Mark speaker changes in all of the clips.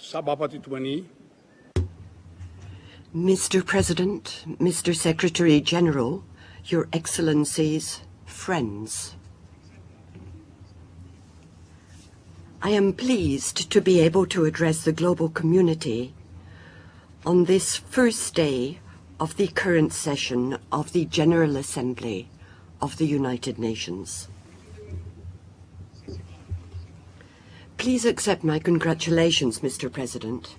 Speaker 1: Sabapatituwani,
Speaker 2: Mr. President, Mr. Secretary General, Your Excellencies, friends. I am pleased to be able to address the global community on this first day of the current session of the General Assembly of the United Nations. Please accept my congratulations, Mr. President,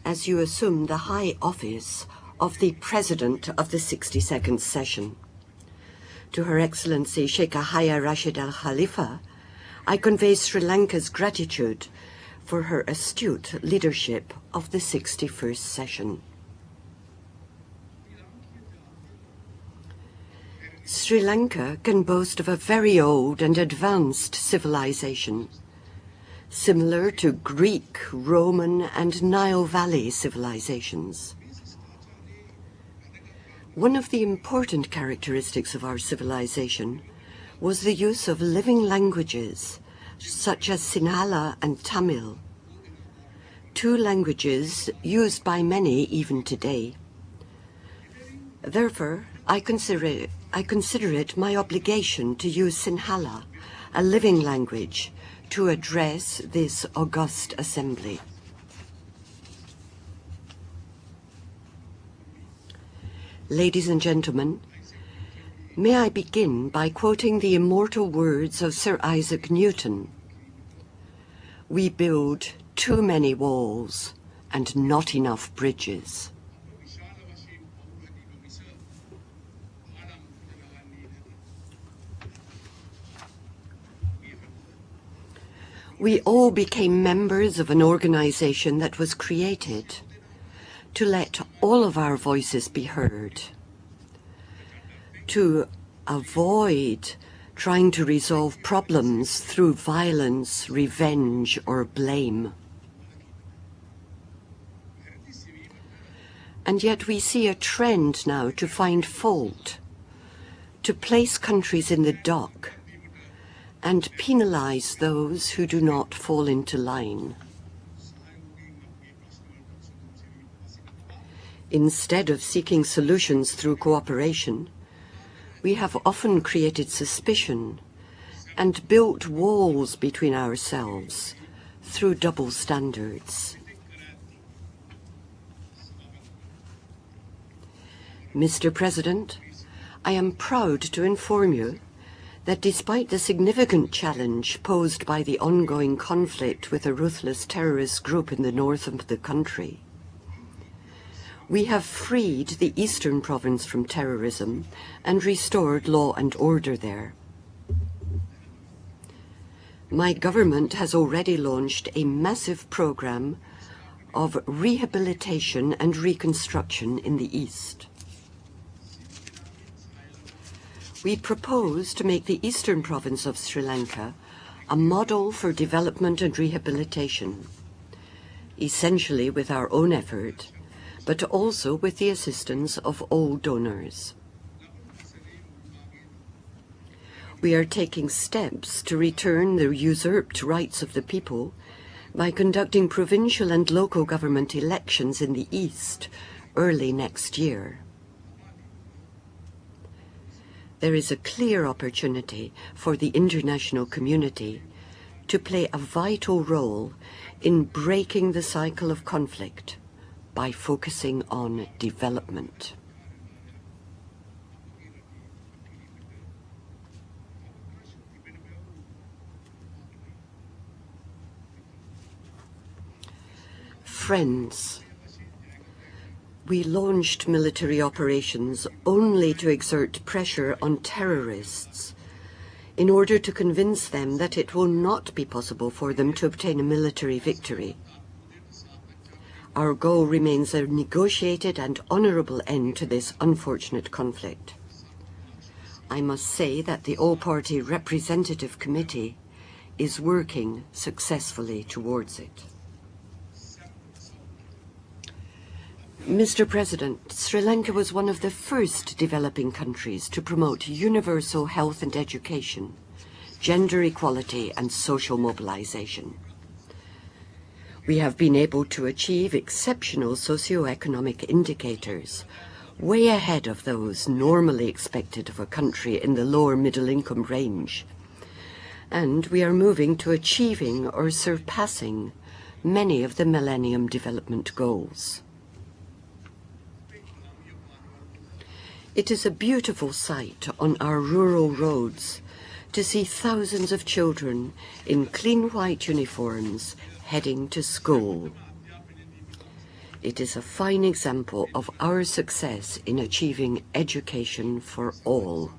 Speaker 2: as you assume the high office of the President of the 62nd session. To Her Excellency Sheikh Yahya Rashid Al Khalifa, I convey Sri Lanka's gratitude for her astute leadership of the 61st session. Sri Lanka can boast of a very old and advanced civilization, similar to Greek, Roman, and Nile Valley civilizations. One of the important characteristics of our civilization was the use of living languages, such as Sinhala and Tamil, two languages used by many even today. Therefore, I consider it my obligation to use Sinhala, a living language, to address this august assembly. Ladies and gentlemen, may I begin by quoting the immortal words of Sir Isaac Newton. We build too many walls and not enough bridges. We all became members of an organization that was created to let all of our voices be heard, to avoid trying to resolve problems through violence, revenge, or blame. And yet we see a trend now to find fault, to place countries in the dock, and penalize those who do not fall into line. Instead of seeking solutions through cooperation, we have often created suspicion and built walls between ourselves through double standards. Mr. President, I am proud to inform you that despite the significant challenge posed by the ongoing conflict with a ruthless terrorist group in the north of the country, we have freed the eastern province from terrorism and restored law and order there. My government has already launched a massive program of rehabilitation and reconstruction in the east. We propose to make the eastern province of Sri Lanka a model for development and rehabilitation, essentially with our own effort, but also with the assistance of all donors. We are taking steps to return the usurped rights of the people by conducting provincial and local government elections in the east early next year. There is a clear opportunity for the international community to play a vital role in breaking the cycle of conflict by focusing on development. Friends, we launched military operations only to exert pressure on terrorists in order to convince them that it will not be possible for them to obtain a military victory. Our goal remains a negotiated and honorable end to this unfortunate conflict. I must say that the All-Party Representative Committee is working successfully towards it. Mr. President, Sri Lanka was one of the first developing countries to promote universal health and education, gender equality, and social mobilization. We have been able to achieve exceptional socioeconomic indicators, way ahead of those normally expected of a country in the lower middle income range. And we are moving to achieving or surpassing many of the Millennium Development Goals. It is a beautiful sight on our rural roads to see thousands of children in clean white uniforms heading to school. It is a fine example of our success in achieving education for all.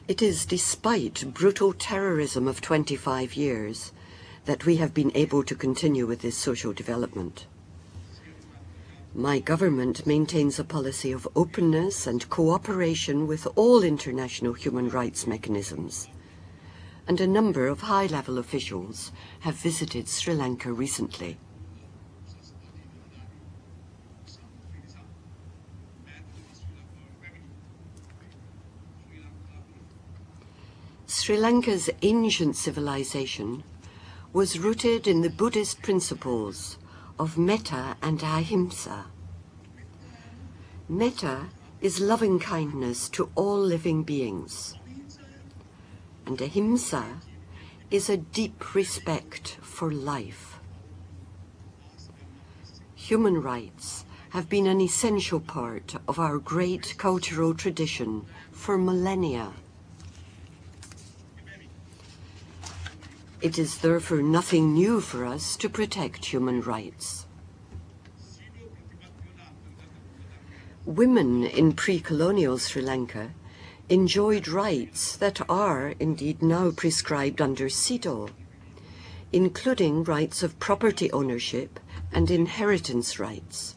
Speaker 2: It is despite brutal terrorism of 25 years that we have been able to continue with this social development. My government maintains a policy of openness and cooperation with all international human rights mechanisms, and a number of high-level officials have visited Sri Lanka recently. Sri Lanka's ancient civilization was rooted in the Buddhist principles of metta and ahimsa. Metta is loving kindness to all living beings, and ahimsa is a deep respect for life. Human rights have been an essential part of our great cultural tradition for millennia. It is therefore nothing new for us to protect human rights. Women in pre-colonial Sri Lanka enjoyed rights that are indeed now prescribed under CEDAW, including rights of property ownership and inheritance rights.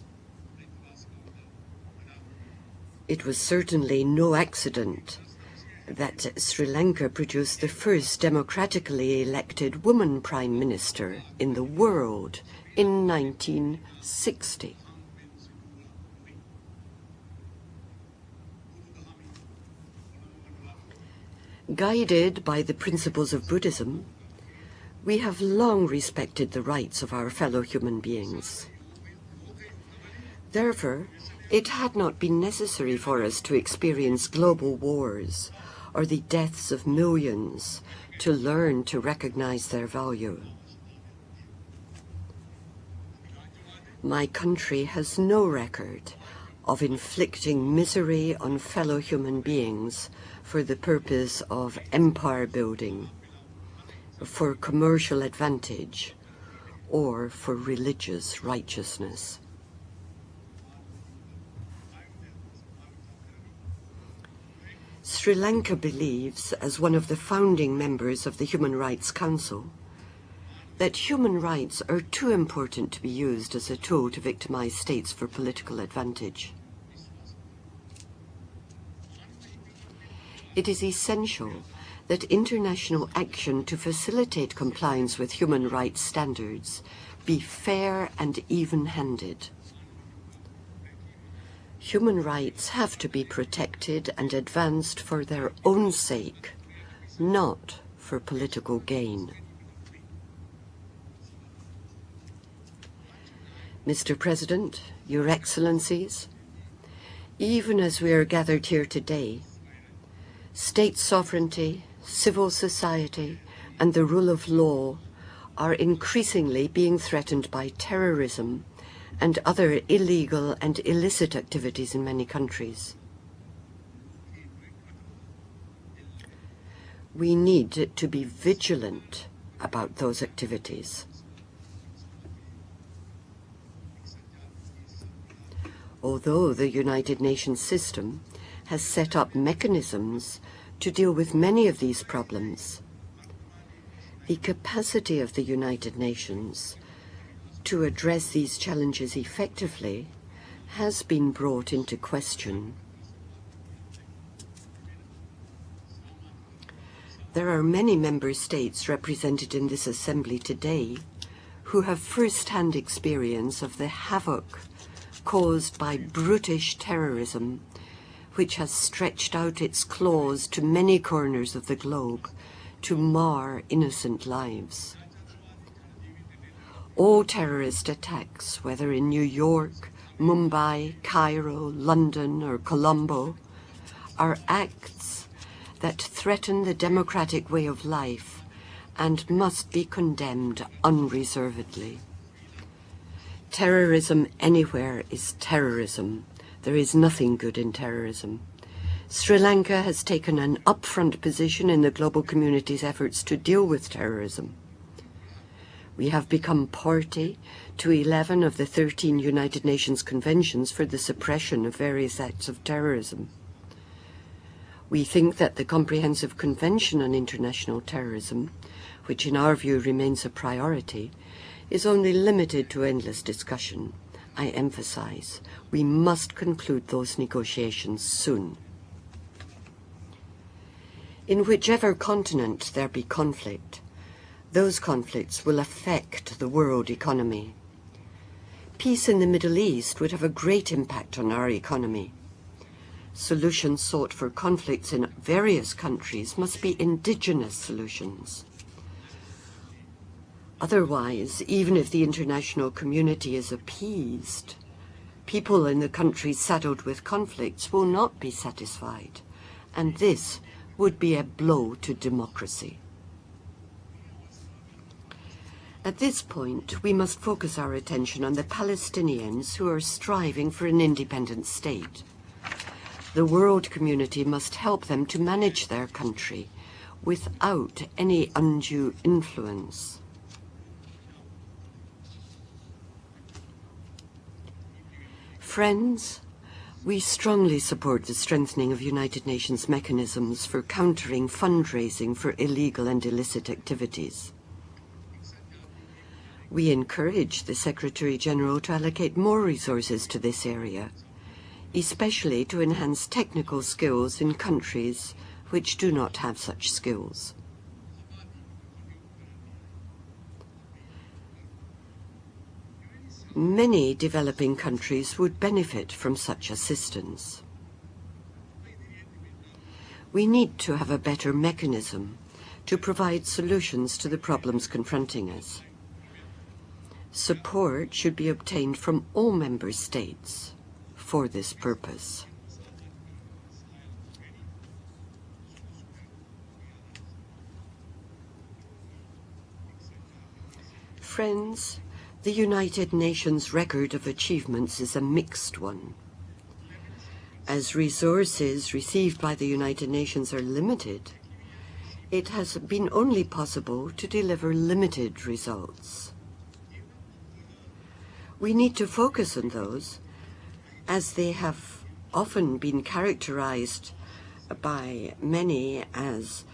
Speaker 2: It was certainly no accident that Sri Lanka produced the first democratically elected woman prime minister in the world in 1960. Guided by the principles of Buddhism, we have long respected the rights of our fellow human beings. Therefore, it had not been necessary for us to experience global wars or the deaths of millions to learn to recognize their value. My country has no record of inflicting misery on fellow human beings for the purpose of empire building, for commercial advantage, or for religious righteousness. Sri Lanka believes, as one of the founding members of the Human Rights Council, that human rights are too important to be used as a tool to victimize states for political advantage. It is essential that international action to facilitate compliance with human rights standards be fair and even-handed. Human rights have to be protected and advanced for their own sake, not for political gain. Mr. President, Your Excellencies, even as we are gathered here today, state sovereignty, civil society, and the rule of law are increasingly being threatened by terrorism and other illegal and illicit activities in many countries. We need to be vigilant about those activities. Although the United Nations system has set up mechanisms to deal with many of these problems, the capacity of the United Nations to address these challenges effectively has been brought into question. There are many member states represented in this assembly today who have first-hand experience of the havoc caused by brutish terrorism which has stretched out its claws to many corners of the globe to mar innocent lives. All terrorist attacks, whether in New York, Mumbai, Cairo, London, or Colombo, are acts that threaten the democratic way of life and must be condemned unreservedly. Terrorism anywhere is terrorism. There is nothing good in terrorism. Sri Lanka has taken an upfront position in the global community's efforts to deal with terrorism. We have become party to 11 of the 13 United Nations conventions for the suppression of various acts of terrorism. We think that the Comprehensive Convention on International Terrorism, which in our view remains a priority, is only limited to endless discussion. I emphasize, we must conclude those negotiations soon. In whichever continent there be conflict, those conflicts will affect the world economy. Peace in the Middle East would have a great impact on our economy. Solutions sought for conflicts in various countries must be indigenous solutions. Otherwise, even if the international community is appeased, people in the countries saddled with conflicts will not be satisfied, and this would be a blow to democracy. At this point, we must focus our attention on the Palestinians who are striving for an independent state. The world community must help them to manage their country without any undue influence. Friends, we strongly support the strengthening of United Nations mechanisms for countering fundraising for illegal and illicit activities. We encourage the Secretary-General to allocate more resources to this area, especially to enhance technical skills in countries which do not have such skills. Many developing countries would benefit from such assistance. We need to have a better mechanism to provide solutions to the problems confronting us. Support should be obtained from all member states for this purpose. Friends, the United Nations record of achievements is a mixed one. As resources received by the United Nations are limited, it has been only possible to deliver limited results. We need to focus on those, as they have often been characterized by many as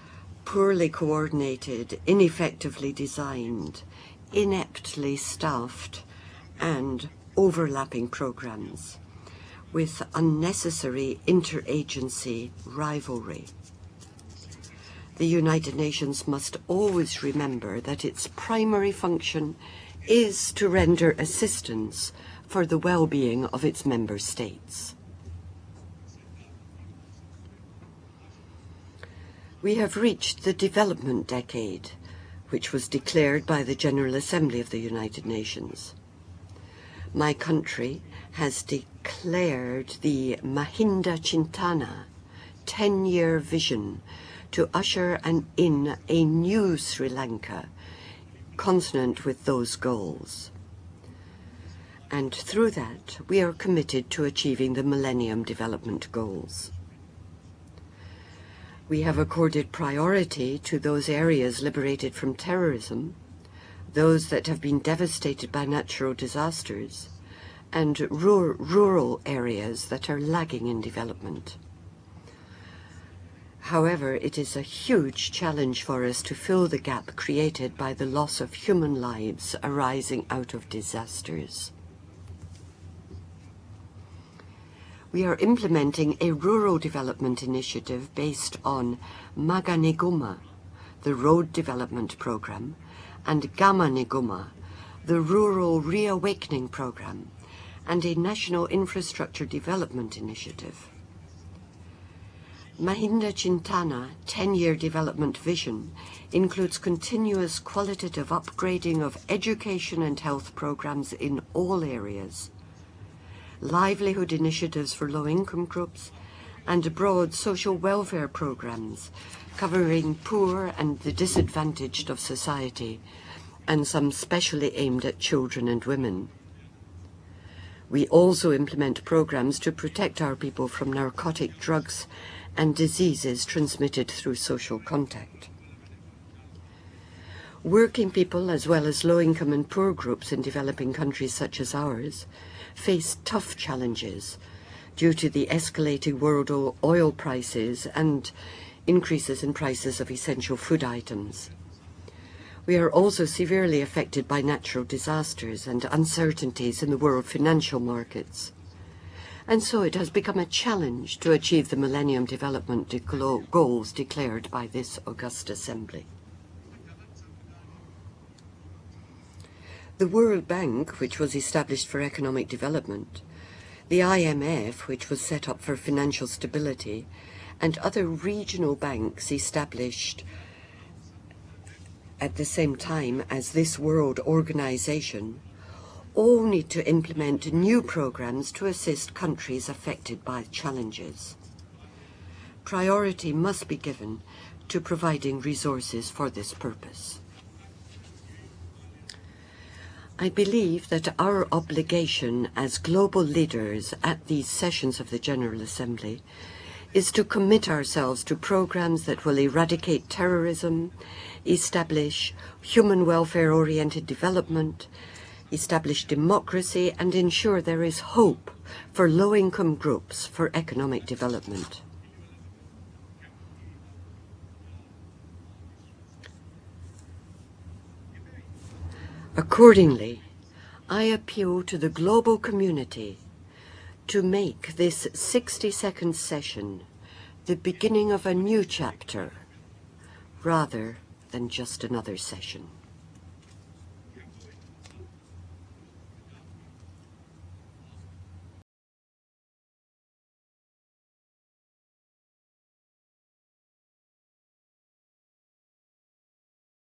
Speaker 2: poorly coordinated, ineffectively designed, ineptly staffed, and overlapping programs with unnecessary interagency rivalry. The United Nations must always remember that its primary function is to render assistance for the well-being of its member states. We have reached the development decade, which was declared by the General Assembly of the United Nations. My country has declared the Mahinda 10-year vision to usher in a new Sri Lanka consonant with those goals. And through that, we are committed to achieving the Millennium Development Goals. We have accorded priority to those areas liberated from terrorism, those that have been devastated by natural disasters, and rural areas that are lagging in development. However, it is a huge challenge for us to fill the gap created by the loss of human lives arising out of disasters. We are implementing a rural development initiative based on Maganiguma, the road development program, and Gamaniguma, the rural reawakening program, and a national infrastructure development initiative. Mahinda Chintana 10-year development vision includes continuous qualitative upgrading of education and health programs in all areas, livelihood initiatives for low-income groups, and broad social welfare programs covering poor and the disadvantaged of society, and some specially aimed at children and women. We also implement programs to protect our people from narcotic drugs and diseases transmitted through social contact. Working people, as well as low-income and poor groups in developing countries such as ours, face tough challenges due to the escalating world oil prices and increases in prices of essential food items. We are also severely affected by natural disasters and uncertainties in the world financial markets. And so it has become a challenge to achieve the Millennium Development Goals declared by this august assembly. The World Bank, which was established for economic development, the IMF, which was set up for financial stability, and other regional banks established at the same time as this world organization, all need to implement new programs to assist countries affected by challenges. Priority must be given to providing resources for this purpose. I believe that our obligation as global leaders at these sessions of the General Assembly is to commit ourselves to programs that will eradicate terrorism, establish human welfare-oriented development, establish democracy, and ensure there is hope for low-income groups for economic development. Accordingly, I appeal to the global community to make this 60-second session the beginning of a new chapter, rather than just another session.